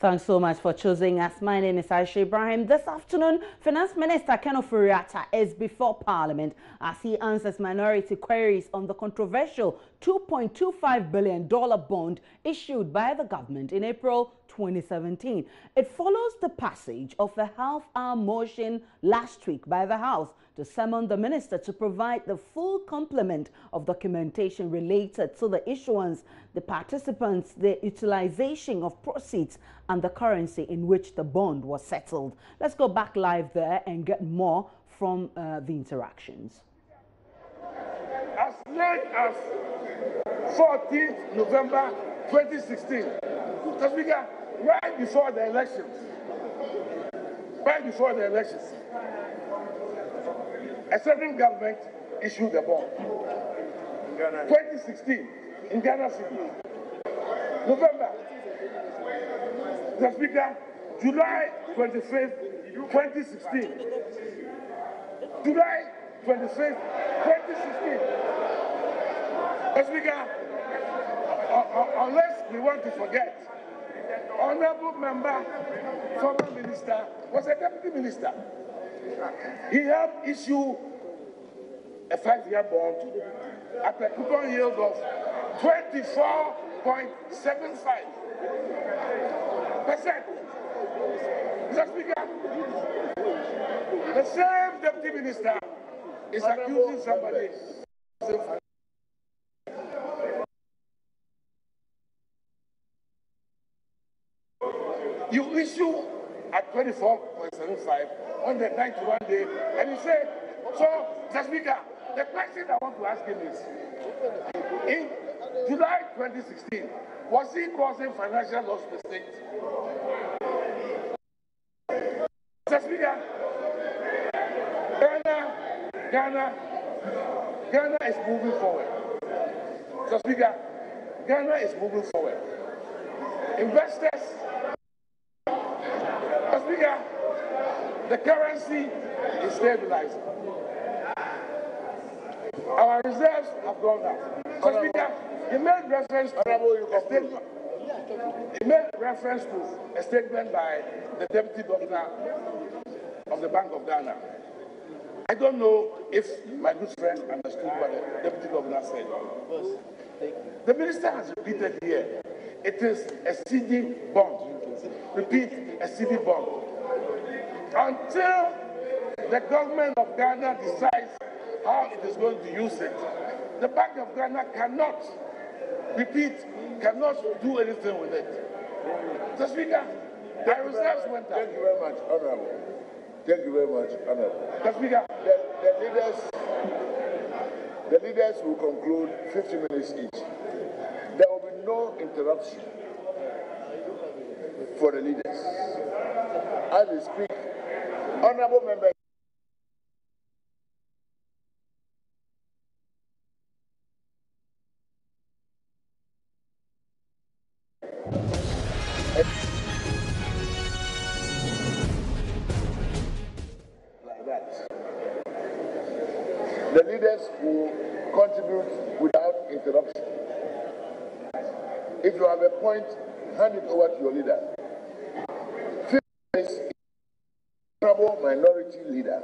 Thanks so much for choosing us. My name is Aisha Ibrahim. This afternoon, Finance Minister Ken Ofori-Atta is before Parliament as he answers minority queries on the controversial $2.25 billion bond issued by the government in April 2017. It follows the passage of a half-hour motion last week by the House to summon the minister to provide the full complement of documentation related to the issuance, the participants, the utilization of proceeds, and the currency in which the bond was settled. Let's go back live there and get more from the interactions. As late as 14th November 2016, Mr. Speaker, right before the elections, a certain government issued a bond. 2016 in Ghana City. November. Mr. Speaker, July 25th, 2016. July 25th, 2016. Mr. Speaker, unless we want to forget, Honorable Member, former minister, was a deputy minister. He helped issue a 5-year bond at a coupon yield of 24.75%. Mr. Speaker, the same deputy minister is accusing somebody. You issue at 24.75 on the 91 day, and you say, so, Mr. Speaker, the question I want to ask him is, in July 2016, was he causing financial loss to the state? Mr. Speaker, Ghana is moving forward. Mr. Speaker, Ghana is moving forward. Investors, Mr. Speaker, the currency is stabilizing. Our reserves have gone down. Mr. Speaker, he made reference to a statement by the Deputy Governor of the Bank of Ghana. I don't know if my good friend understood what the Deputy Governor said. The minister has repeated here, it is a CD bond. Repeat, a CD bond. Until the government of Ghana decides how it is going to use it, the Bank of Ghana cannot do anything with it. Mr. Speaker, our reserves went up. Thank you very much, Honorable. Thank you very much, Honorable. Mr. Speaker, the leaders will conclude 50 minutes each. There will be no interruption for the leaders. As we speak, Honorable Member. The leaders will contribute without interruption. If you have a point, hand it over to your leader. 50 minutes, Honorable Minority Leader.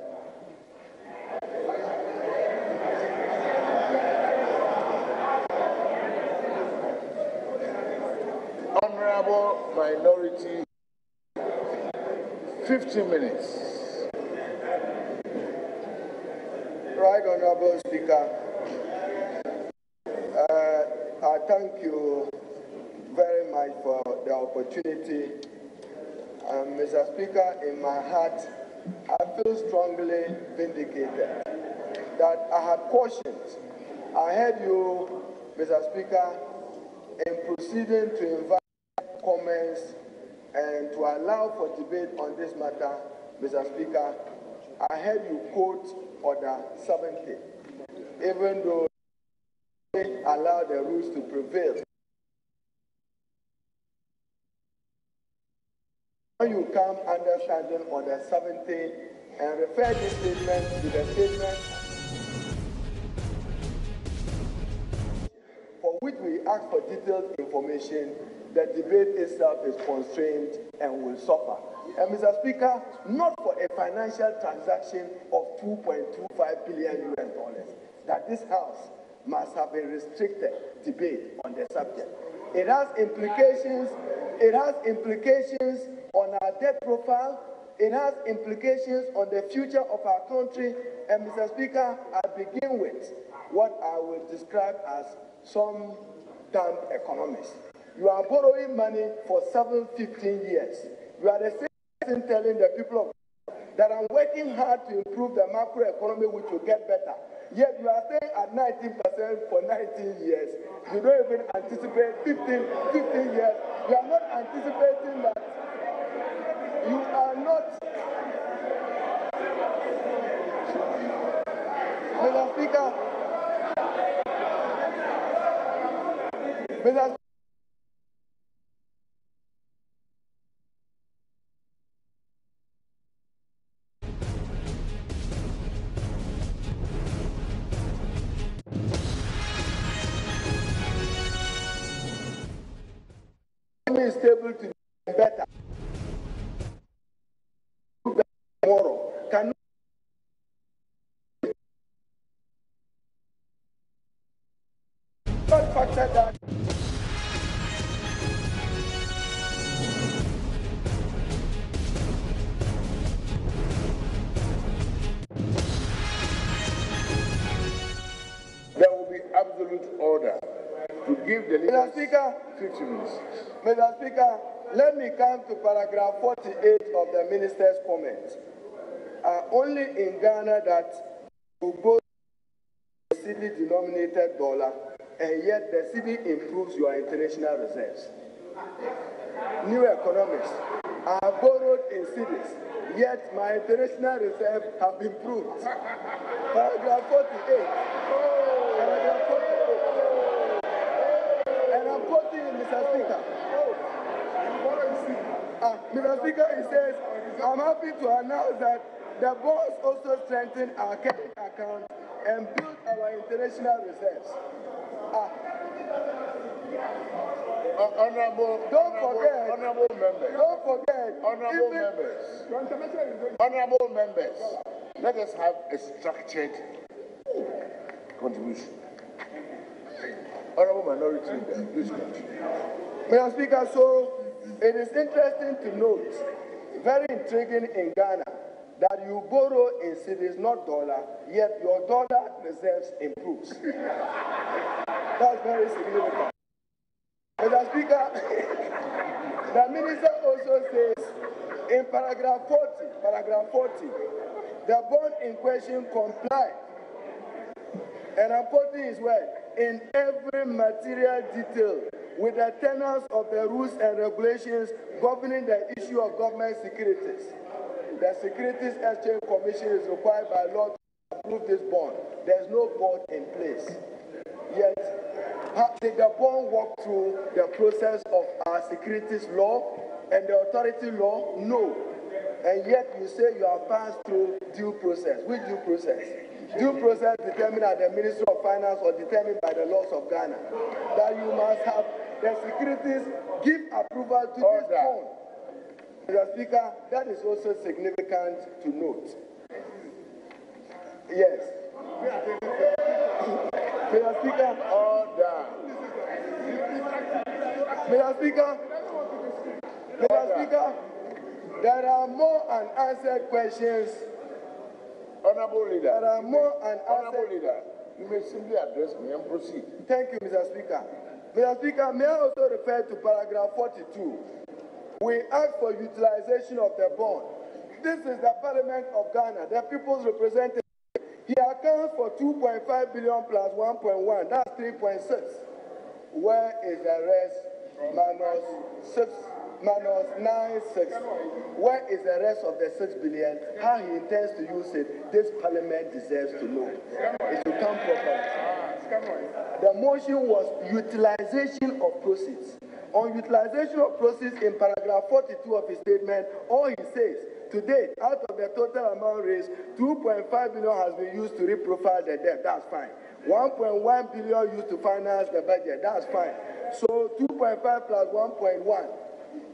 Honorable Minority, 50 minutes. Right, Honorable Speaker, I thank you very much for the opportunity. Mr. Speaker, in my heart, I feel strongly vindicated that I had cautioned. I heard you, Mr. Speaker, in proceeding to invite comments and to allow for debate on this matter, Mr. Speaker. I heard you quote Order 70, even though they allow the rules to prevail. When you come understanding Order 70 and refer this statement to the statement for which we ask for detailed information, the debate itself is constrained and will suffer. And Mr. Speaker, not for a financial transaction of $2.25 billion that this House must have a restricted debate on the subject. It has implications. It has implications on our debt profile. It has implications on the future of our country. And Mr. Speaker, I begin with what I will describe as some dumb economists. You are borrowing money for 15 years. You are the same person telling the people of that I'm working hard to improve the macroeconomy, which will get better. Yet you are staying at 19% for 19 years. You don't even anticipate 15 years. You are not anticipating that. You are not. Mr. Speaker. Mr. Speaker. Is able to do better tomorrow. Can not factor that. There will be absolute order to give the leader. Mr. Speaker, 50 minutes. Mr. Speaker, let me come to paragraph 48 of the minister's comment. Only in Ghana that you go to cedi-denominated dollar, and yet the cedi improves your international reserves. New economics. I have borrowed in cedis, yet my international reserves have improved. Paragraph 48. Paragraph 48. And I'm quoting Mr. Speaker. Mr. Speaker, he says, I'm happy to announce that the bonds also strengthen our current account and build our international reserves. Honorable members, let us have a structured contribution. Honorable Minority Leader, please continue. Mr. Speaker, so it is interesting to note, very intriguing in Ghana, that you borrow in cedis, not dollar, yet your dollar reserves improves. That's very significant. Mr. Speaker, the minister also says in paragraph 40, the bond in question comply, and I'm quoting his word, in every material detail with the tenets of the rules and regulations governing the issue of government securities. The Securities Exchange Commission is required by law to approve this bond. There's no bond in place. Yet, did the bond walk through the process of our securities law and the authority law? No. And yet you say you have passed through due process. Which due process? Due process determined at the Ministry of Finance or determined by the laws of Ghana. That you must have the securities give approval to this bond. Mr. Speaker, that is also significant to note. Yes. Mr. Speaker, order. Mr. Speaker, there are more unanswered questions. Honorable Leader. There are more unanswered. Honorable Leader, you may simply address me and proceed. Thank you, Mr. Speaker. Mr. Speaker, may I also refer to paragraph 42? We ask for utilization of the bond. This is the Parliament of Ghana, the people's representative. He accounts for 2.5 billion plus 1.1. That's 3.6. Where is the rest? Minus 9.6. Where is the rest of the 6 billion? How he intends to use it? This Parliament deserves to know. It should come properly. The motion was utilization of proceeds. On utilization of proceeds in paragraph 42 of his statement, all he says, to date, out of the total amount raised, 2.5 billion has been used to reprofile the debt. That's fine. 1.1 billion used to finance the budget. That's fine. So 2.5 plus 1.1.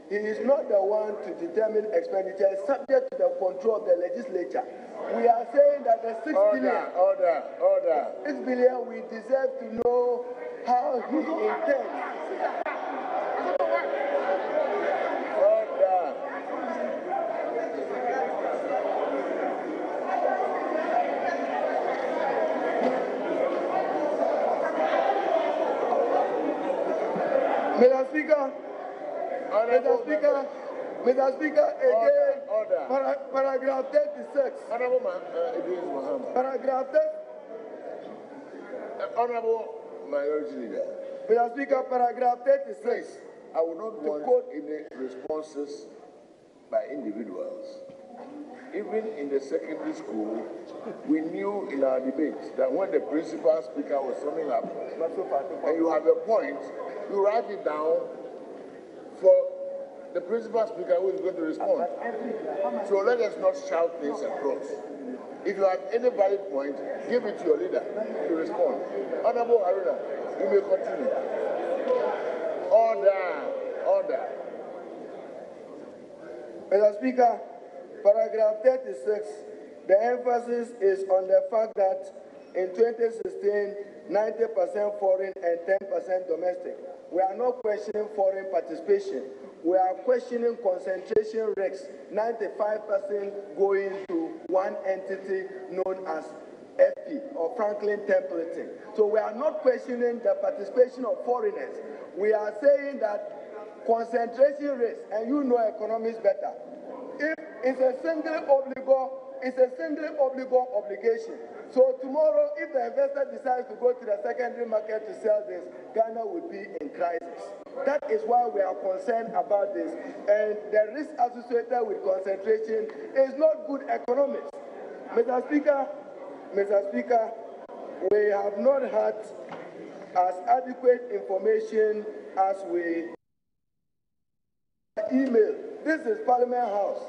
He is not the one to determine expenditure, subject to the control of the legislature. We are saying that the 6 billion. Order. 6 billion, we deserve to know how he intends. Order. Mr. Speaker, again, Order. paragraph 36. Honorable Idris Muhammad. Paragraph 36. Honorable Minority Leader. Mr. Speaker, paragraph 36. I will not want any responses by individuals. Even in the secondary school, we knew in our debates that when the principal speaker was summing up, and you have a point, you write it down for the principal speaker who is going to respond. So let us not shout things across. If you have any valid point, give it to your leader to respond. Honorable Haruna, you may continue. Order. Mr. Speaker, paragraph 36, the emphasis is on the fact that in 2016, 90% foreign and 10% domestic. We are not questioning foreign participation. We are questioning concentration risks, 95% going to one entity known as FP, or Franklin Templeton. So we are not questioning the participation of foreigners. We are saying that concentration risk, and you know economics better, if it's a single obligation. So tomorrow, if the investor decides to go to the secondary market to sell this, Ghana would be in crisis. That is why we are concerned about this. And the risk associated with concentration is not good economics. Mr. Speaker, we have not had as adequate information as we email. This is Parliament House,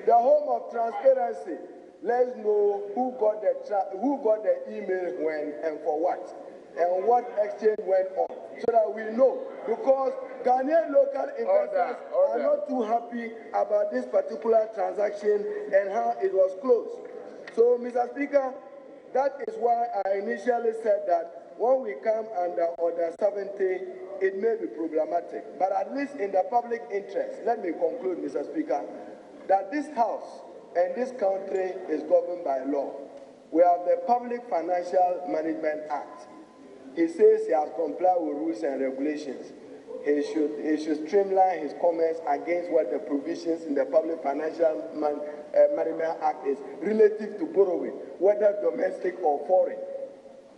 the home of transparency. Let's know who got the email when and for what, and what exchange went on, so that we know. Because Ghanaian local investors are not too happy about this particular transaction and how it was closed. So, Mr. Speaker, that is why I initially said that when we come under Order 70, it may be problematic. But at least in the public interest, let me conclude, Mr. Speaker, that this House and this country is governed by law. We have the Public Financial Management Act. He says he has complied with rules and regulations. He should streamline his comments against what the provisions in the Public Financial Management Act is relative to borrowing, whether domestic or foreign.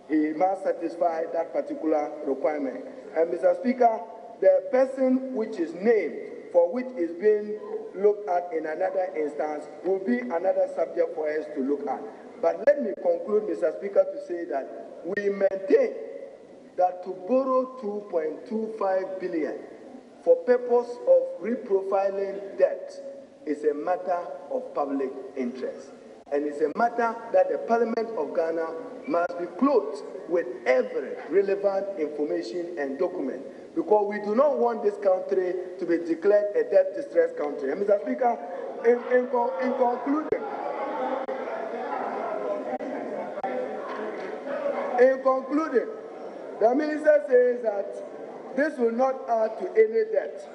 He must satisfy that particular requirement. And Mr. Speaker, the person which is named for which is being looked at in another instance will be another subject for us to look at. But let me conclude, Mr. Speaker, to say that we maintain that to borrow 2.25 billion for purpose of reprofiling debt is a matter of public interest. And it's a matter that the Parliament of Ghana must be clothed with every relevant information and document, because we do not want this country to be declared a debt distress country. And Mr. Speaker, in concluding, the minister says that this will not add to any debt.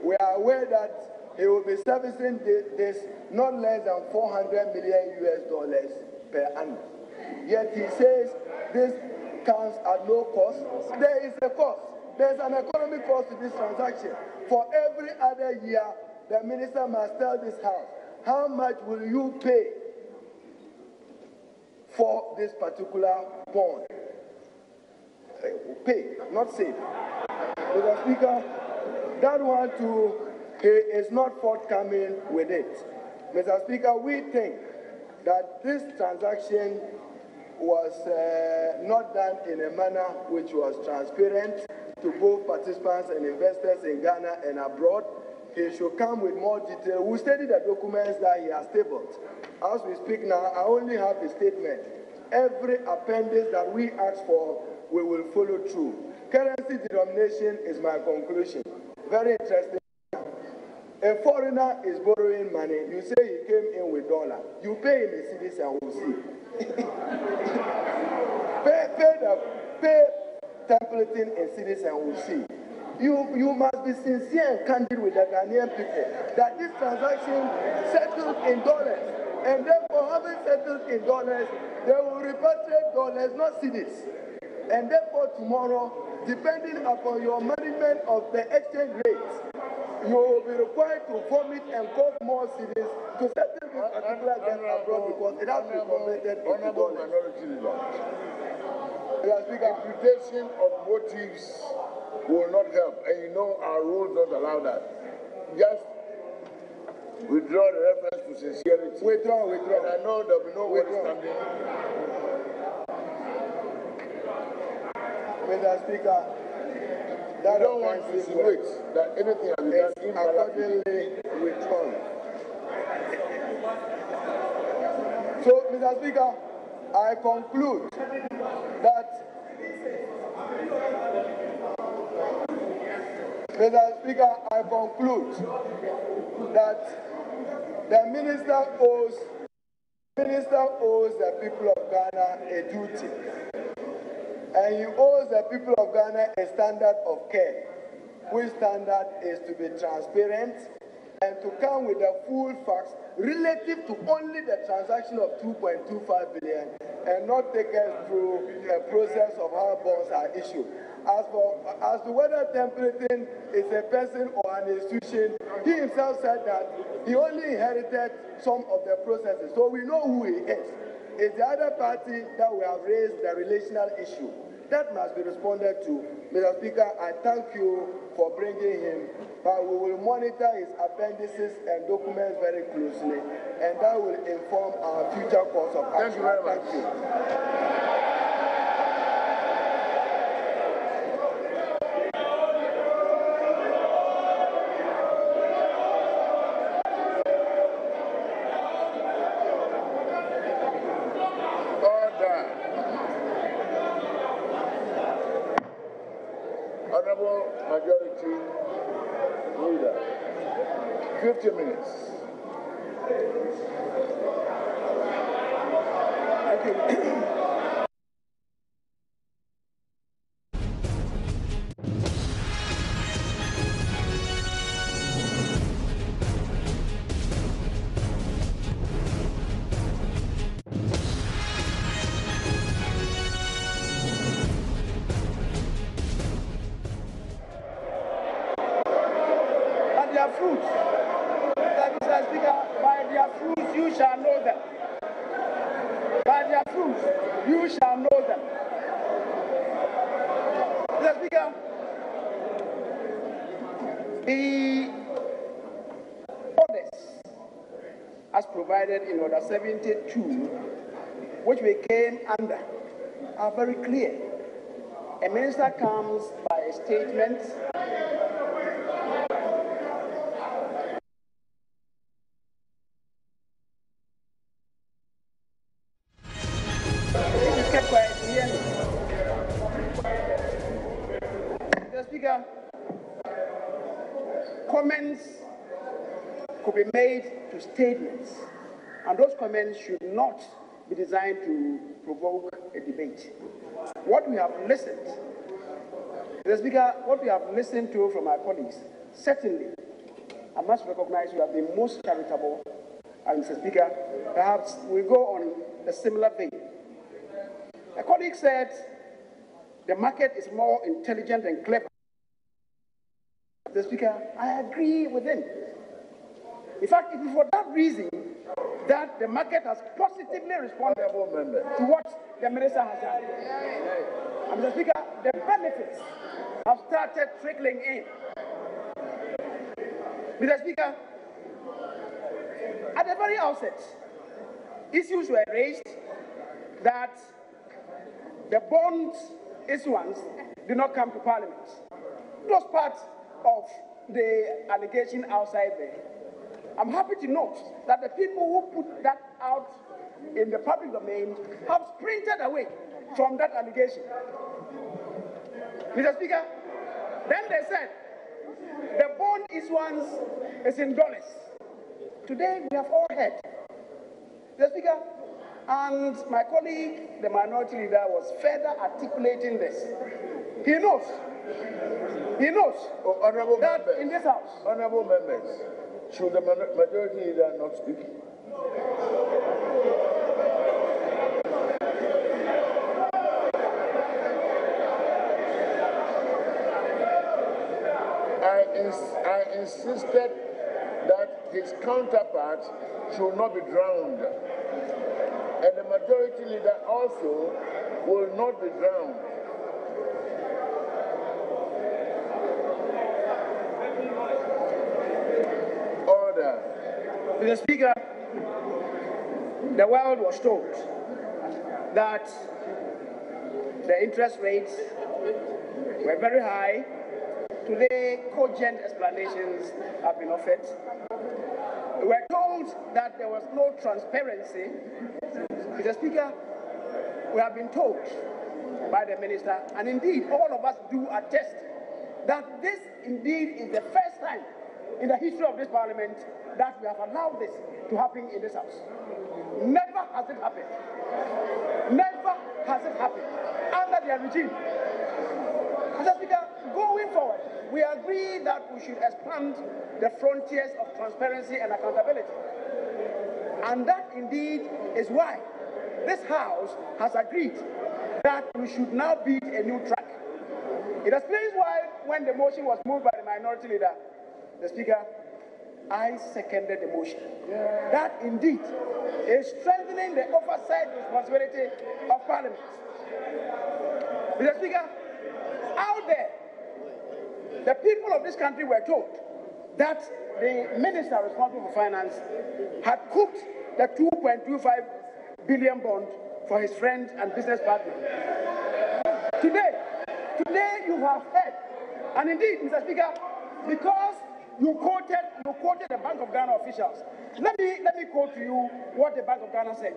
We are aware that he will be servicing this not less than $400 million per annum. Yet he says this comes at no cost. There is a cost. There's an economic cost to this transaction. For every other year, the minister must tell this House, how much will you pay for this particular bond? Pay, not save. Mr. Speaker, that one too, he is not forthcoming with it. Mr. Speaker, we think that this transaction was not done in a manner which was transparent to both participants and investors in Ghana and abroad. He should come with more detail. We study the documents that he has tabled. As we speak now, I only have a statement. every appendix that we ask for, we will follow through. Currency denomination is my conclusion. Very interesting. A foreigner is borrowing money. You say he came in with dollar. You pay him a cedis and we'll see. pay templating in cedis and we'll see. You must be sincere and candid with the Ghanaian people that this transaction settled in dollars. And therefore, having settled in dollars, they will repatriate dollars, not cedis. And therefore, tomorrow, depending upon your management of the exchange rates, you will be required to vomit and cough more cedis to settle this particular debt abroad because it has to be converted into dollars. Imputation of motives will not help, and you know our rules don't allow that. Just withdraw the reference to sincerity. Withdraw. And I know there will be no one standing. Mr. Speaker, that I don't want to insinuate that anything has been done accordingly withdrawn. So, Mr. Speaker, I conclude that the minister owes the people of Ghana a duty. And he owes the people of Ghana a standard of care, which standard is to be transparent and to come with the full facts relative to only the transaction of 2.25 billion and not take us through a process of how bonds are issued. As to whether templating is a person or an institution, he himself said that he only inherited some of the processes. So we know who he is. It's the other party that we have raised the relational issue. That must be responded to. Mr. Speaker, I thank you for bringing him, but we will monitor his appendices and documents very closely, and that will inform our future course of action. Thank you very much. Thank you. Honorable Majority Leader, 50 minutes. Their fruits. Mr. Speaker, by their fruits you shall know them. By their fruits you shall know them. Mr. Speaker, the orders as provided in Order 72, which we came under, are very clear. A minister comes by a statement comments could be made to statements, and those comments should not be designed to provoke a debate. What we have listened, Mr. Speaker, what we have listened to from our colleagues, certainly, I must recognize you have been most charitable, and Mr. Speaker, perhaps we go on a similar vein. A colleague said the market is more intelligent and clever. Mr. Speaker, I agree with him. In fact, it is for that reason that the market has positively responded to what the minister has done. And Mr. Speaker, the benefits have started trickling in. Mr. Speaker, at the very outset, issues were raised that the bond issuance did not come to Parliament. It was part of the allegation outside there. I'm happy to note that the people who put that out in the public domain have sprinted away from that allegation. Mr. Speaker, then they said the bond issuance is in dollars. Today we have all heard, Mr. Speaker, and my colleague, the minority leader, was further articulating this. He knows Honorable that members, in this house. Honorable members, should the majority leader not speak? I insisted that his counterpart should not be drowned, and the majority leader also will not be drowned. Order. Mr. Speaker, the world was told that the interest rates were very high. Today, cogent explanations have been offered. We were told that there was no transparency. Mr. Speaker, we have been told by the minister, and indeed all of us do attest, that this indeed is the first time in the history of this parliament that we have allowed this to happen in this house. Never has it happened. Never has it happened under their regime. Mr. Speaker, going forward, we agree that we should expand the frontiers of transparency and accountability. And that indeed is why this House has agreed that we should now build a new track. It explains why, when the motion was moved by the minority leader, the Speaker, I seconded the motion. That indeed is strengthening the oversight responsibility of Parliament. Mr. Speaker, out there, the people of this country were told that the minister responsible for finance had cooked the 2.25 billion bond for his friend and business partner. Today you have heard, and indeed, Mr. Speaker, because you quoted the Bank of Ghana officials. Let me quote to you what the Bank of Ghana said.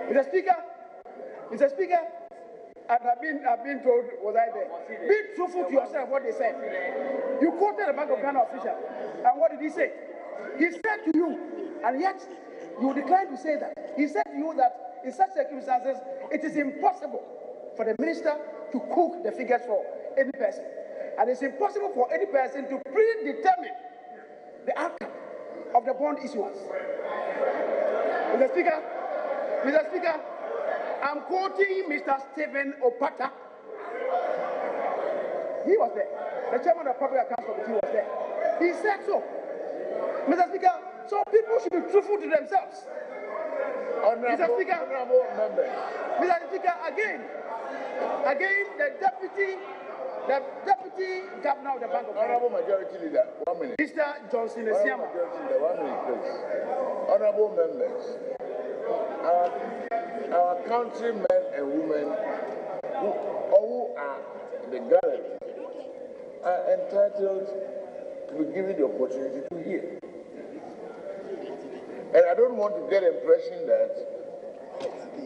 Mr. Speaker, and I've been told, was I there? Be truthful to yourself what they said. You quoted the Bank of Ghana official, and what did he say? He said to you, and yet you declined to say that. He said to you that in such circumstances, it is impossible for the minister to cook the figures for any person. And it's impossible for any person to predetermine the outcome of the bond issuance. Mr. Speaker, I'm quoting Mr. Stephen Opata. He was there. The chairman of the Public Accounts Committee was there. He said so. Mr. Speaker, so people should be truthful to themselves. Mr. Speaker, again, the deputy governor of the Bank of Ghana, Honorable Majority Leader, 1 minute. Mr. Johnson Esiama. Honorable Majority Leader, 1 minute, please. Honorable members, our countrymen and women who are in the gallery are entitled to be given the opportunity to hear. And I don't want to get the impression that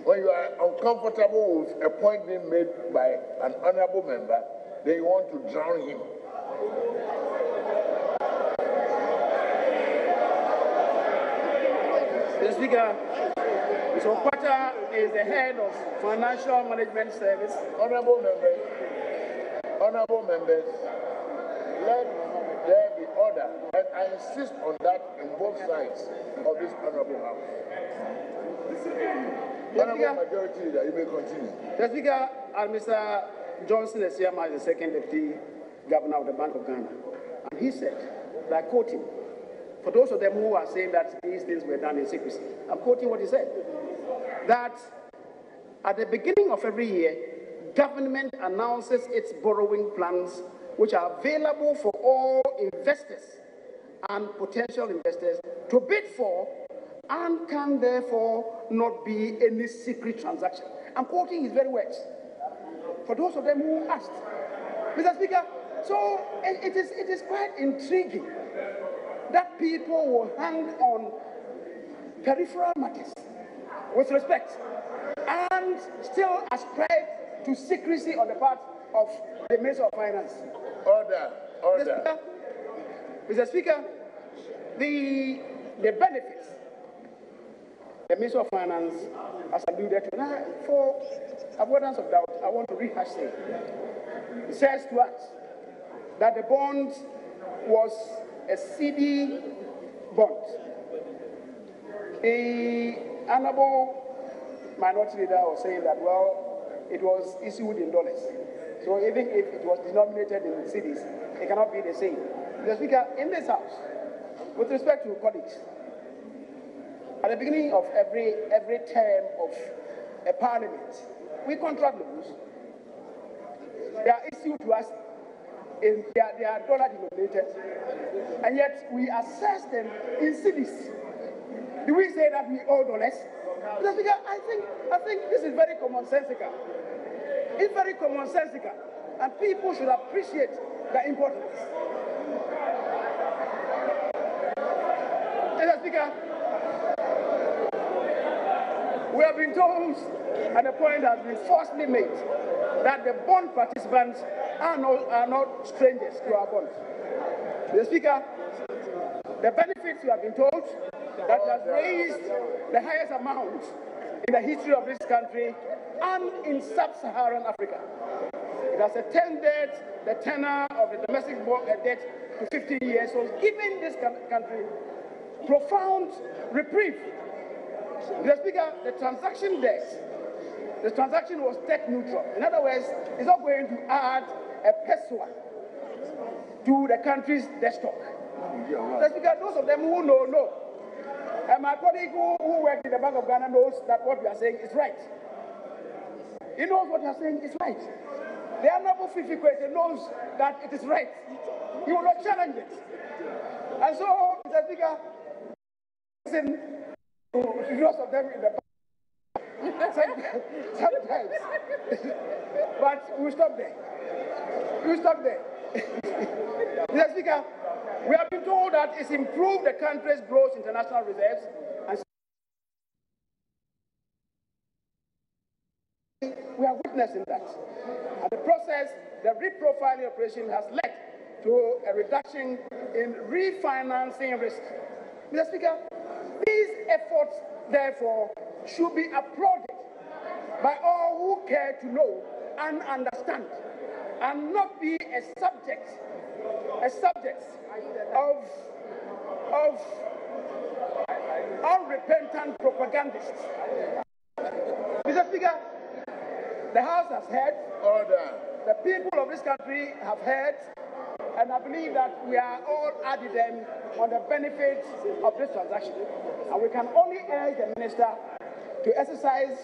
when you are uncomfortable with a point being made by an honorable member, then you want to drown him. Mr. Speaker, Mr. Opata is the head of Financial Management Service. Honorable members, let there be order, and I insist on that in both sides of this honorable house. Honorable Majority Leader, you may continue. Mr. Speaker, and Mr. Johnson Esiama is the second deputy governor of the Bank of Ghana, and he said, I quote him, for those of them who are saying that these things were done in secrecy, I'm quoting what he said, that at the beginning of every year, government announces its borrowing plans, which are available for all investors and potential investors to bid for, and can therefore not be any secret transaction. I'm quoting his very words. For those of them who asked, Mr. Speaker, so it is quite intriguing that people will hang on peripheral matters with respect and still ascribe to secrecy on the part of the Minister of Finance. Order. Mr. Speaker, the benefits the Minister of Finance has alluded to. Now, for avoidance of doubt, I want to rehash it. It says to us that the bond was a CD bond. The Honorable Minority Leader was saying that, well, it was issued in dollars. So even if it was denominated in cedis, it cannot be the same. Mr. Speaker, in this House, with respect to colleagues, at the beginning of every term of a parliament, we contract laws. They are issued to us they are dollar denominated, and yet we assess them in cedis. Do we say that we owe dollars? Mr. Speaker, I think this is very commonsensical. It's very commonsensical, and people should appreciate the importance. Mr. Speaker, we have been told, and the point has been falsely made, that the bond participants are not strangers to our bond. Mr. Speaker, the benefits we have been told that has raised the highest amount in the history of this country and in sub-Saharan Africa. It has extended the tenor of the domestic debt to 15 years, so it's giving this country profound reprieve. Mr. Speaker, the transaction was debt neutral. In other words, it's not going to add a peso to the country's debt stock. Mr. Speaker, those of them who know. And my colleague who worked in the Bank of Ghana knows that what we are saying is right. He knows what you are saying is right. The Honorable Fifi Kwete knows that it is right. He will not challenge it. And so, Mr. Speaker, listen to most of them in the sometimes. But we'll stop there. Mr. Speaker, we have been told that it's improved the country's gross international reserves, and we are witnessing that. And the process, the reprofiling operation has led to a reduction in refinancing risk. Mr. Speaker, these efforts, therefore, should be applauded by all who care to know and understand, and not be a subject of unrepentant propagandists. Mr. Speaker, the House has heard. Order. The people of this country have heard, and I believe that we are all adding them on the benefits of this transaction. And we can only urge the Minister to exercise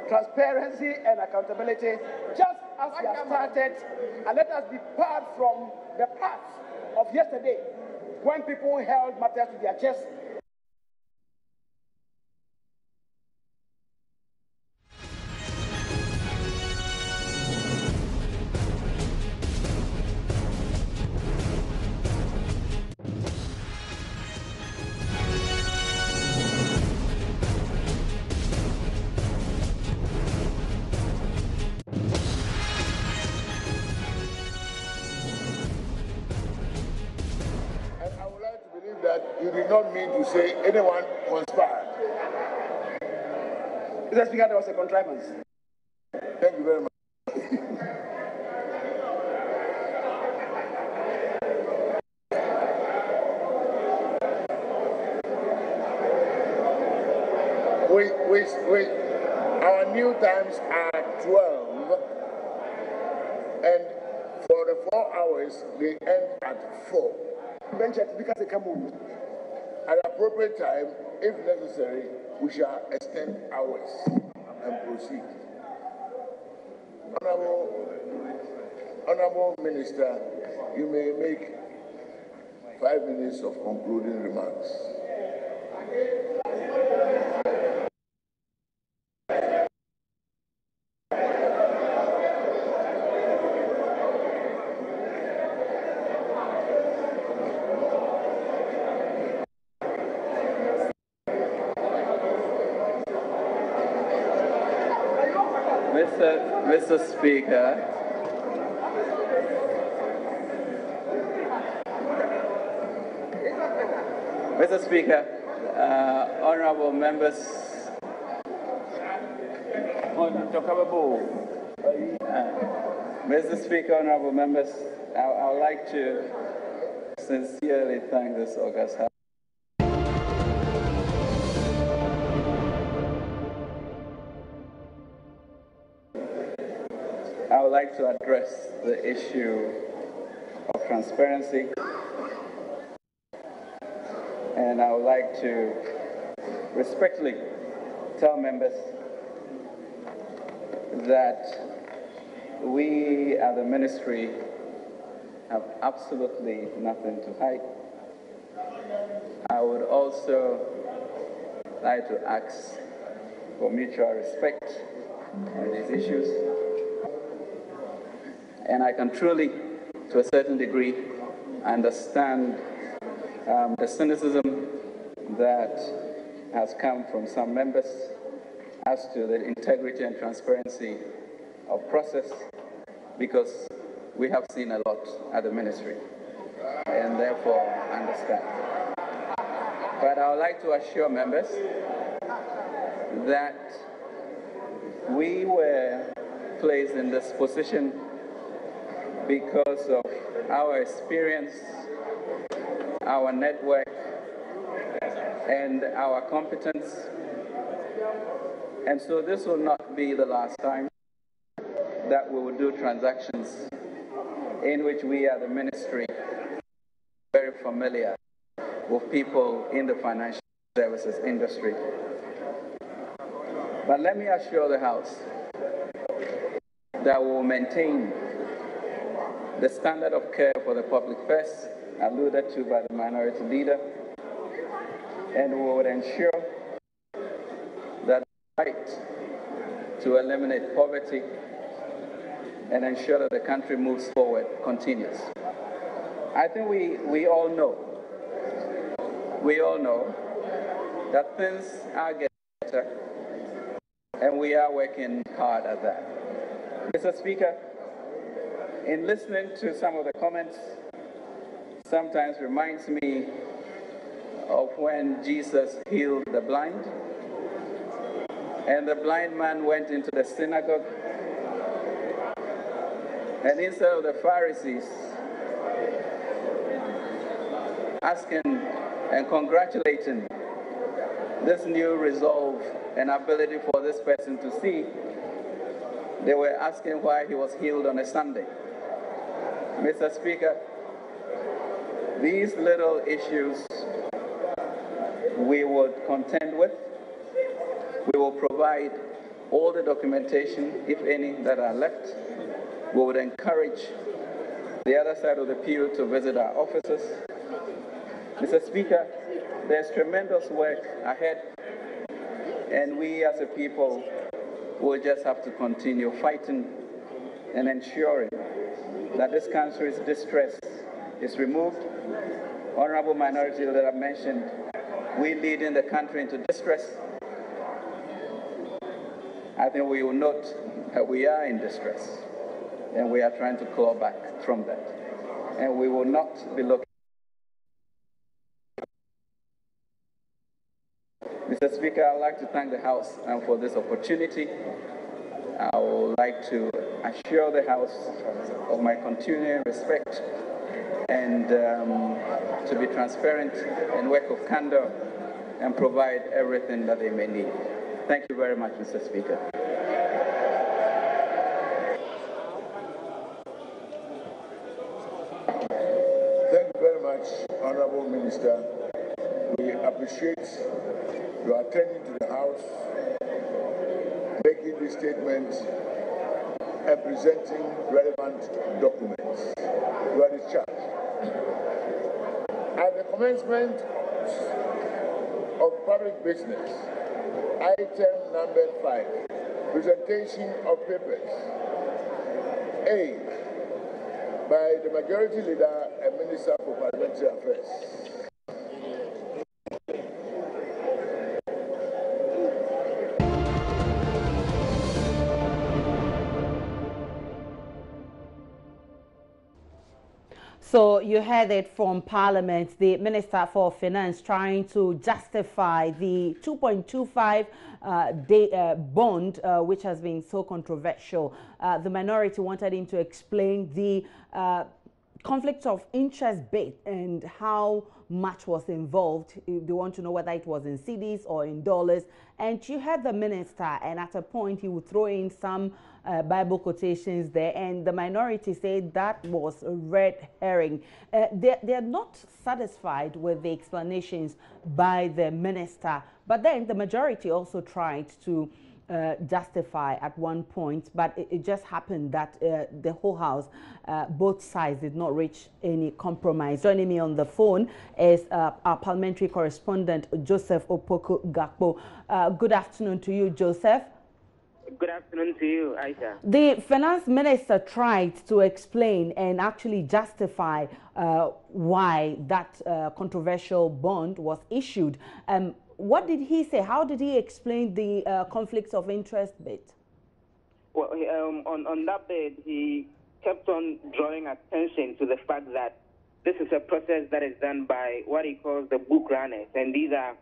transparency and accountability, just as we have started, and let us depart from the path of yesterday, when people held matters to their chest. You did not mean to say anyone conspired. Mr. Speaker, there was a contrivance. Thank you very much. Wait. Our new times are 12, and for the 4 hours, they end at 4. Because they come home. At the appropriate time, if necessary, we shall extend hours and proceed. Honorable Minister, you may make 5 minutes of concluding remarks. Mr. Speaker, honorable members, Mr. Speaker, honorable members, I would like to sincerely thank this August House. I would like to address the issue of transparency, and I would like to respectfully tell members that we at the ministry have absolutely nothing to hide. I would also like to ask for mutual respect on these issues. And I can truly, to a certain degree, understand the cynicism that has come from some members as to the integrity and transparency of process, because we have seen a lot at the ministry, and therefore understand. But I would like to assure members that we were placed in this position because of our experience, our network, and our competence. And so this will not be the last time that we will do transactions in which we as the ministry are very familiar with people in the financial services industry. But let me assure the House that we will maintain the standard of care for the public first, alluded to by the minority leader, and we would ensure that the right to eliminate poverty and ensure that the country moves forward continues. I think we all know that things are getting better, and we are working hard at that. Mr. Speaker, in listening to some of the comments, sometimes reminds me of when Jesus healed the blind, and the blind man went into the synagogue, and instead of the Pharisees asking and congratulating this new resolve and ability for this person to see, they were asking why he was healed on a Sunday. Mr. Speaker, these little issues we would contend with. We will provide all the documentation, if any, that are left. We would encourage the other side of the pew to visit our offices. Mr. Speaker, there's tremendous work ahead, and we as a people will just have to continue fighting and ensuring that this country's distress is removed. Honorable minority that I mentioned, we leading the country into distress. I think we will note that we are in distress, and we are trying to claw back from that. And we will not be looking. Mr. Speaker, I would like to thank the House for this opportunity. I would like to assure the House of my continuing respect and to be transparent and work of candor and provide everything that they may need. Thank you very much, Mr. Speaker. Thank you very much, Honorable Minister. We appreciate your attending to the House, making this statement and presenting relevant documents. You are discharged. At the commencement of public business, item number 5, presentation of papers. A, by the Majority Leader and Minister for Parliamentary Affairs. Well, you heard it from Parliament, the Minister for Finance trying to justify the 2.25 bond, which has been so controversial. The minority wanted him to explain the conflict of interest bit and how much was involved. They want to know whether it was in cedis or in dollars. And you heard the minister, and at a point he would throw in some Bible quotations there, and the minority said that was a red herring. They're not satisfied with the explanations by the minister, but then the majority also tried to justify at one point, but it just happened that the whole house, both sides did not reach any compromise. Joining me on the phone is our parliamentary correspondent, Joseph Opoku Gakpo. Good afternoon to you, Joseph. Good afternoon to you, Aisha. The finance minister tried to explain and actually justify why that controversial bond was issued. What did he say? How did he explain the conflicts of interest bit? Well, on that bit, he kept on drawing attention to the fact that this is a process that is done by what he calls the book runners, and these are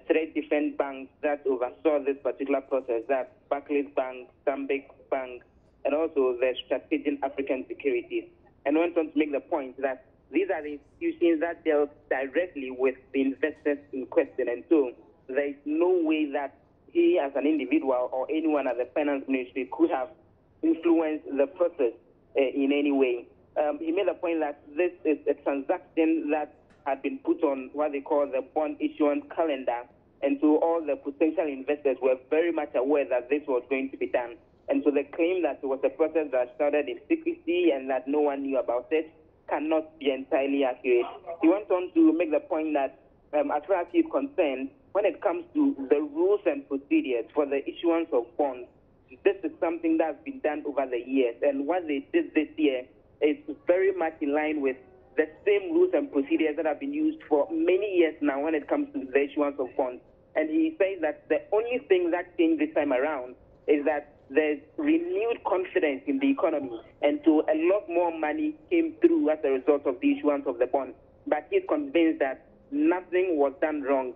3 different banks that oversaw this particular process. That's Barclays Bank, Stanbic Bank, and also the Strategic African Securities. And went on to make the point that these are the institutions that dealt directly with the investors in question, and so there is no way that he as an individual or anyone at the finance ministry could have influenced the process in any way. He made the point that this is a transaction that had been put on what they call the bond issuance calendar, and so all the potential investors were very much aware that this was going to be done. And so the claim that it was a process that started in secrecy and that no one knew about it cannot be entirely accurate. He went on to make the point that as far as he is concerned, when it comes to the rules and procedures for the issuance of bonds, this is something that's been done over the years. And what they did this year is very much in line with the same rules and procedures that have been used for many years now when it comes to the issuance of bonds. And he says that the only thing that changed this time around is that there's renewed confidence in the economy, and so a lot more money came through as a result of the issuance of the bond. But he's convinced that nothing was done wrong.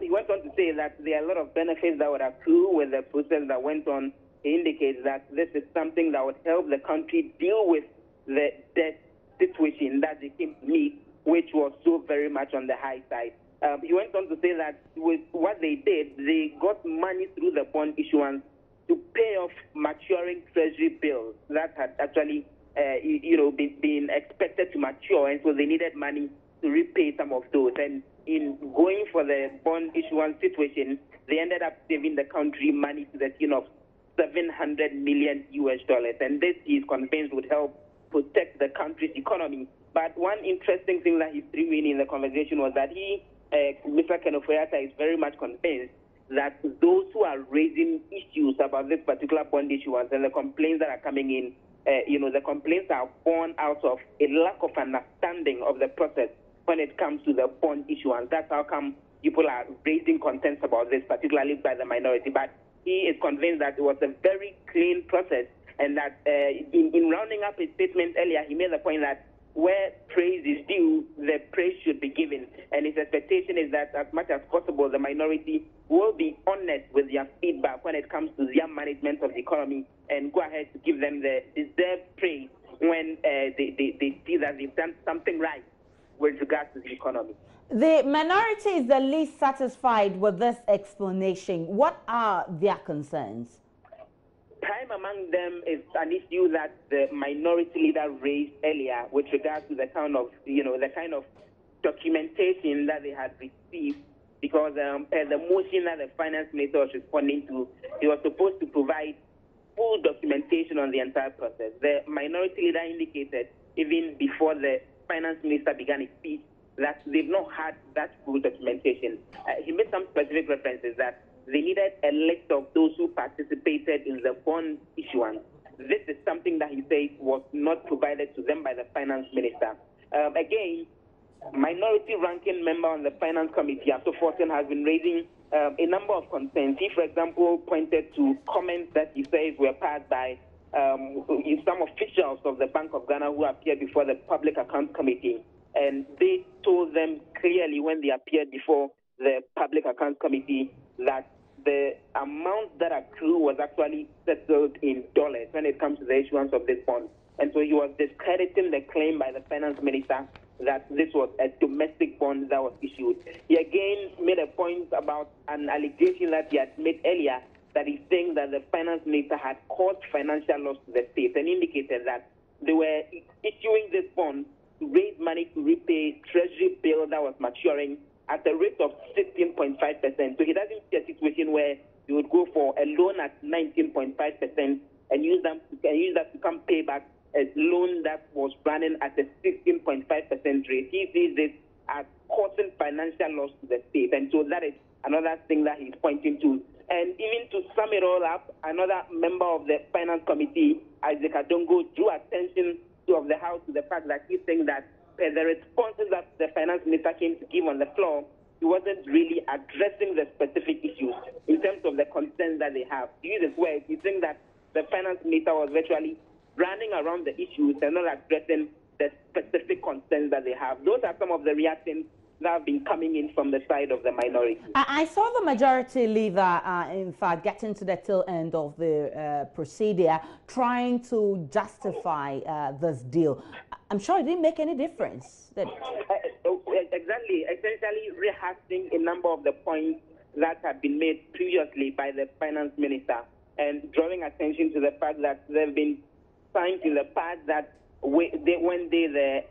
He went on to say that there are a lot of benefits that would accrue with the process that went on. He indicates that this is something that would help the country deal with the debt situation that they came to meet, which was so very much on the high side. He went on to say that with what they did, they got money through the bond issuance to pay off maturing treasury bills that had actually, been expected to mature, and so they needed money to repay some of those. And in going for the bond issuance situation, they ended up saving the country money to the tune of $700 million US, and this he is convinced would help protect the country's economy. But one interesting thing that he threw in the conversation was that Mr. Kenofuyata, is very much convinced that those who are raising issues about this particular bond issuance and the complaints that are coming in, the complaints are born out of a lack of understanding of the process when it comes to the bond issuance. That's how come people are raising concerns about this, particularly by the minority. But he is convinced that it was a very clean process, and that in rounding up his statement earlier, he made the point that where praise is due, the praise should be given. And his expectation is that as much as possible, the minority will be honest with their feedback when it comes to their management of the economy, and go ahead to give them the deserved praise when they see that they've done something right with regards to the economy. The minority is the least satisfied with this explanation. What are their concerns? Prime among them is an issue that the minority leader raised earlier with regards to the kind of documentation that they had received, because the motion that the finance minister was responding to, he was supposed to provide full documentation on the entire process. The minority leader indicated, even before the finance minister began his speech, that they've not had that full documentation. He made some specific references that they needed a list of those who participated in the bond issuance. This is something that he says was not provided to them by the finance minister. Again, minority ranking member on the finance committee, Aso Fortin, has been raising a number of concerns. He, for example, pointed to comments that he says were passed by some officials of the Bank of Ghana who appeared before the Public Accounts Committee, and they told them clearly when they appeared before the Public Accounts Committee that the amount that accrued was actually settled in dollars when it comes to the issuance of this bond. And so he was discrediting the claim by the finance minister that this was a domestic bond that was issued. He again made a point about an allegation that he had made earlier, that he's saying that the finance minister had caused financial loss to the state, and indicated that they were issuing this bond to raise money to repay treasury bill that was maturing at a rate of 16.5%. So he doesn't see a situation where you would go for a loan at 19.5% and use that to come pay back a loan that was running at a 16.5% rate. He sees this as causing financial loss to the state. And so that is another thing that he's pointing to. And even to sum it all up, another member of the Finance Committee, Isaac Adongo, drew attention of the House to the fact that he's saying that the responses that the Finance Minister came to give on the floor, he wasn't really addressing the specific issues in terms of the concerns that they have. To use his words, he's saying that the Finance Minister was virtually running around the issues and not addressing the specific concerns that they have. Those are some of the reactions that have been coming in from the side of the minority. I saw the majority leader, in fact, getting to the tail end of the procedure, trying to justify this deal. I'm sure it didn't make any difference. Exactly. Essentially rehashing a number of the points that had been made previously by the finance minister, and drawing attention to the fact that there have been signs in the past that the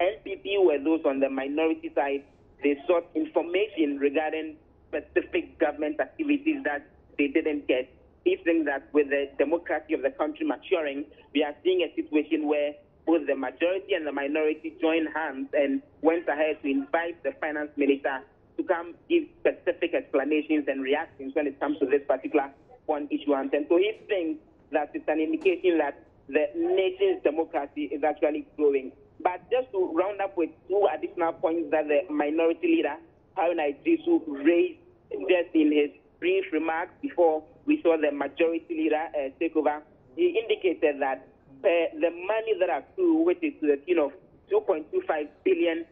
NPP were those on the minority side, they sought information regarding specific government activities that they didn't get. He thinks that with the democracy of the country maturing, we are seeing a situation where both the majority and the minority joined hands and went ahead to invite the finance minister to come give specific explanations and reactions when it comes to this particular bond issuance. And so he thinks that it's an indication that the nation's democracy is actually growing. But just to round up with two additional points that the minority leader, Haruna Idrisu, raised just in his brief remarks before we saw the majority leader take over, he indicated that the money that accrued, which is to the tune of $2.25 billion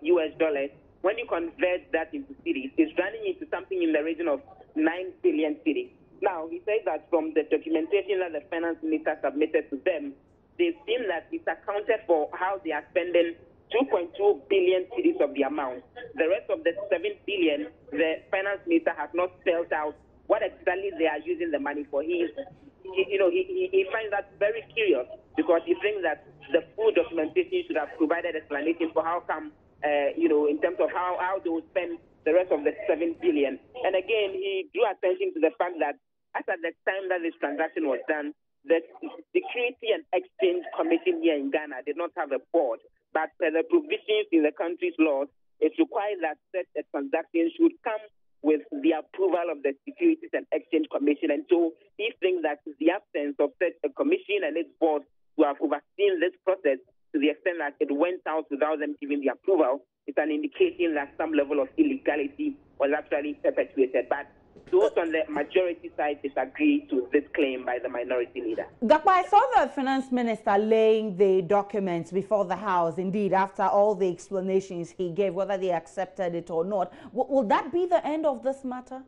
US dollars, when you convert that into cities, is running into something in the region of 9 billion cities. Now, he said that from the documentation that the finance minister submitted to them, they've seen that it's accounted for how they are spending 2.2 billion cities of the amount. The rest of the 7 billion, the finance minister has not spelled out what exactly they are using the money for. He finds that very curious, because he thinks that the full documentation should have provided explanation for how come, in terms of how they will spend the rest of the 7 billion. And again, he drew attention to the fact that as at the time that this transaction was done, the Security and Exchange Commission here in Ghana did not have a board, but the provisions in the country's laws, it requires that such a transaction should come with the approval of the Securities and Exchange Commission. And so he thinks that the absence of such a commission and its board who have overseen this process to the extent that it went out without them giving the approval, is an indication that some level of illegality was actually perpetuated. But those on the majority side disagree to this claim by the minority leader. Gakwa, I saw the finance minister laying the documents before the House. Indeed, after all the explanations he gave, whether they accepted it or not, will that be the end of this matter?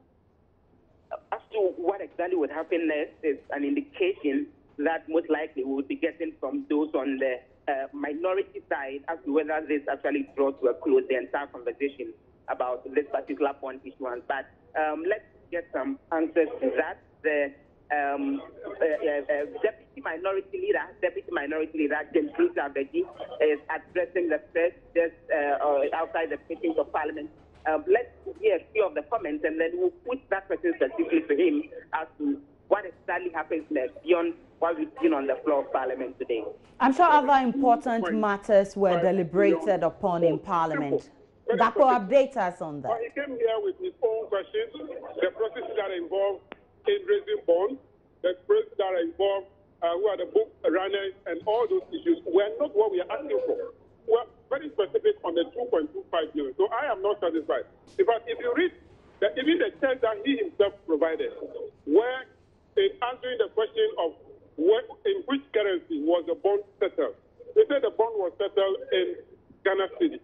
As to what exactly would happen next is an indication that most likely we would be getting from those on the minority side as to whether this actually draws to a close the entire conversation about this particular bond issuance. But let's get some answers to that. The Deputy Minority Leader, James Abeji, is addressing the press just outside the meetings of Parliament. Let's hear a few of the comments, and then we'll put that question specifically to him as to what exactly happens next beyond what we've seen on the floor of Parliament today. I'm sure other important matters were deliberated upon in Parliament. Dapo, update us on that. He came here with his own questions, the processes that are involved in raising bonds, the processes that are involved, who are the book runners, and all those issues were not what we are asking for. We're very specific on the 2.25 billion. So I am not satisfied. Because if you read even the text that he himself provided, where in answering the question of in which currency was the bond settled? They said the bond was settled in Ghana City.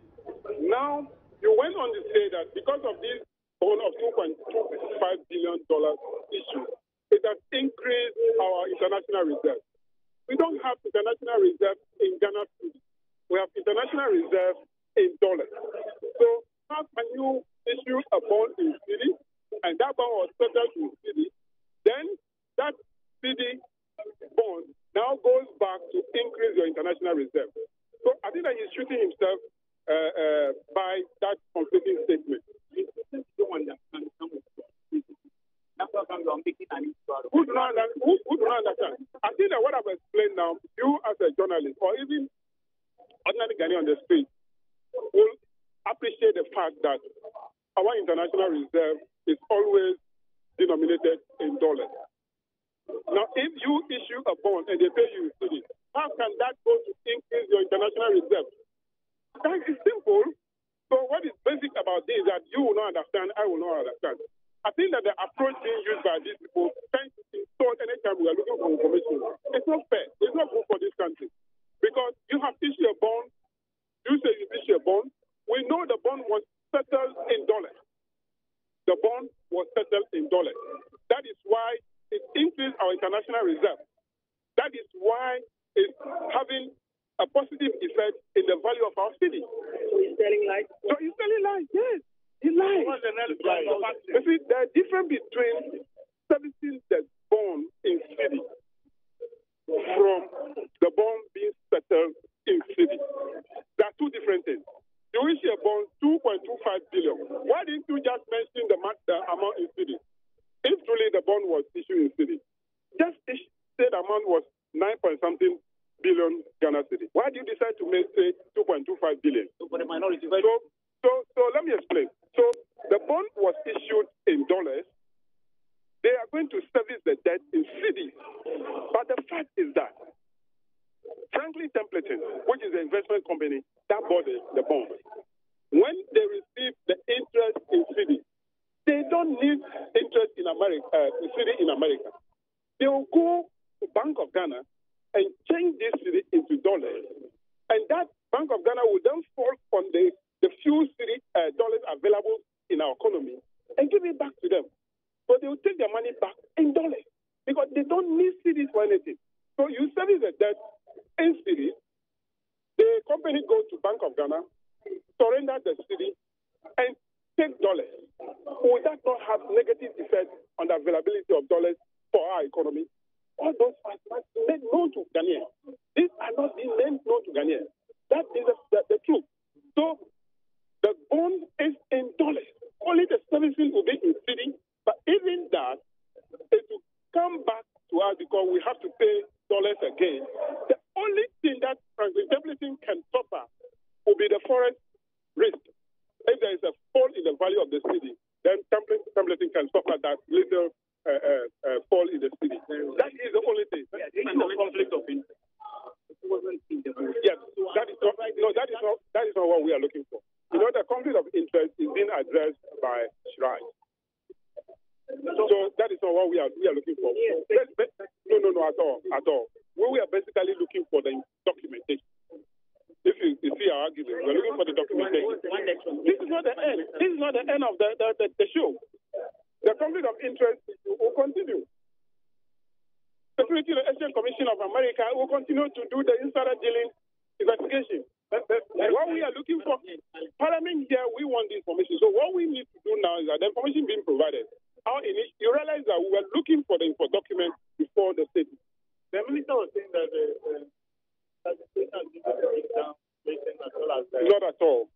Now, you went on to say that because of this bond of $2.25 billion issue, it has increased our international reserve. We don't have international reserve in Ghana City. We have international reserve in dollars. So how can you issue a bond in city, and that bond was settled in city, then that city bond now goes back to increase your international reserve. So I think that he's shooting himself by that conflicting statement. Who do not understand? I think that what I've explained now, you as a journalist, or even ordinary Ghanaian on the street, will appreciate the fact that our international reserve is always denominated in dollars. Now, if you issue a bond and they pay you in cedi, how can that go to increase your international reserve? That is simple. So what is basic about this is that you will not understand, I will not understand. I think that the approach being used by these people trying to insult anytime we are looking for information, it's not fair. It's not good for this country. Because you have issued a bond, you say you issue a bond, we know the bond was settled in dollars. The bond was settled in dollars. That is why it increased our international reserve. That is why it's having a positive effect in the value of our city. So he's telling lies? So he's telling lies, yes. He lies. You see, the difference between servicing the bond in city from the bond being settled in city. There are two different things. You issue a bond $2.25 billion. Why didn't you just mention the amount in city? If truly the bond was issued in city, just say the amount was 9-point-something billion Ghana cedi. Why do you decide to make, say, 2.25 billion? So for the minority. So let me explain. So the bond was issued in dollars. They are going to service the debt in cedi. But the fact is that Franklin Templeton, which is the investment company that bought the bond, when they receive the interest in cedi, they don't need interest in America, cedi in America. They will go to Bank of Ghana and change this cedi into dollars. And that Bank of Ghana will then fall on the few cedi dollars available in our economy and give it back to them. So they will take their money back in dollars because they don't need cedis for anything. So you service the debt in cedi, the company goes to Bank of Ghana, surrender the cedi, and take dollars. Would that not have negative effect on the availability of dollars for our economy? All those facts must be made known to Ghanaians. These are not being made known to Ghanaians. That is the truth. So the bond is in dollars. Only the servicing will be in cedi, but even that, it will come back to us because we have to pay dollars again. The only thing that Franklin Templeton can suffer will be the forex risk. If there is a fall in the value of the cedi, then Templeton can suffer that little fall in the cedi. That is the only thing. Yeah, there is no conflict of interest. Yes, that is not what we are looking for. You know, the conflict of interest is being addressed by Shirai. So that is not what we are looking for. No, at all. We are basically looking for the documentation. If you see our argument, we're looking for the documentation. This is not the end. This is not the end of the show. The conflict of interest will continue. Security and Exchange Commission of America will continue to do the insider dealing investigation. What we are looking for, Parliament here, we want the information. So what we need to do now is that the information being provided, you realize that we were looking for the document before the statement. The minister was saying that the state has been down as well as not at all.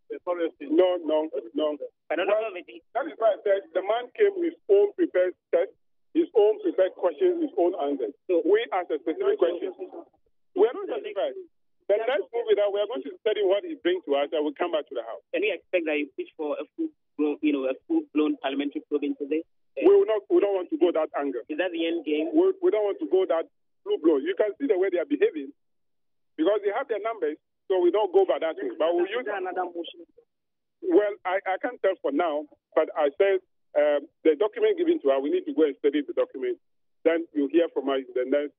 No. That is why I said the man came with his own prepared text, his own prepared questions, his own answers. So we asked a specific question. We are not satisfied. Then let's move it out. We are going to study what he brings to us and we'll come back to the House. Can we expect that you pitch for a full-blown parliamentary probe into this? We don't want to go that angle. Is that the end game? We don't want to go that full-blown. You can see the way they are behaving because they have their numbers, so we don't go by that. But we'll use another motion. Well, I can't tell for now, but I said the document given to us, we need to go and study the document. Then you'll hear from us in the next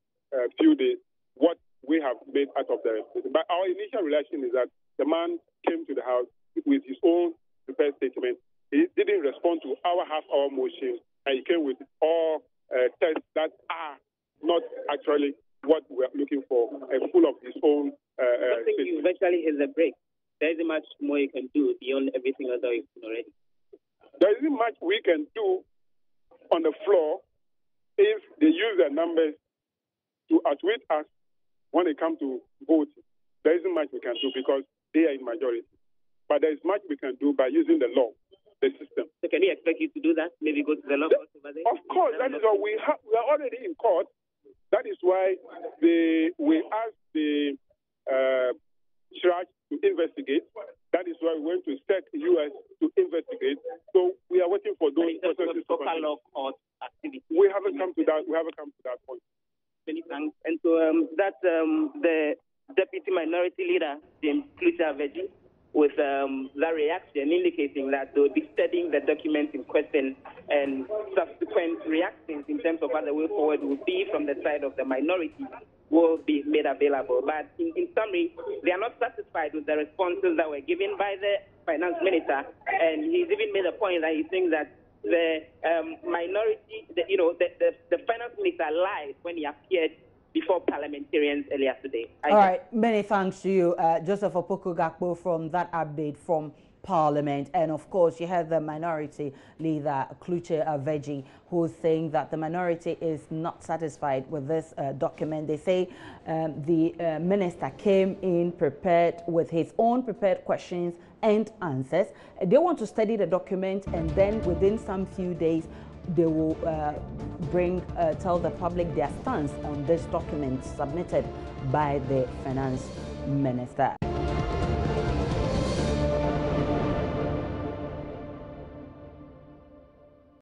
few days what we have made out of the. But our initial reaction is that the man came to the House with his own prepared statement. He didn't respond to our half-hour motion, and he came with all tests that are not actually what we're looking for, full of his own. I think eventually is a break. There isn't much more you can do beyond everything else that you've done already. There isn't much we can do on the floor if they use their numbers to outwit us when it comes to voting. There isn't much we can do because they are in majority. But there is much we can do by using the law, the system. So can we expect you to do that? Maybe go to the law court over there? Of course, that is all. We are already in court. That is why we asked the church to investigate. That is why we went to SEC US to investigate. So we are waiting for those processes to continue. We haven't come to that. We haven't come to that point. Many thanks. And so that's the Deputy Minority Leader, James Klucha-Veggie, with that reaction indicating that they will be studying the documents in question and subsequent reactions in terms of what the way forward will be from the side of the minority will be made available. But in summary, they are not satisfied with the responses that were given by the finance minister, and he's even made a point that he thinks that the minority, the finance minister lied when he appeared before parliamentarians earlier today. All right, many thanks to you, Joseph Opoku-Gakpo, from that update from Parliament. And of course, you have the minority leader, Klucha-Veggie, who's saying that the minority is not satisfied with this document. They say the minister came in prepared with his own prepared questions and answers. They want to study the document, and then within some few days, they will tell the public their stance on this document submitted by the finance minister.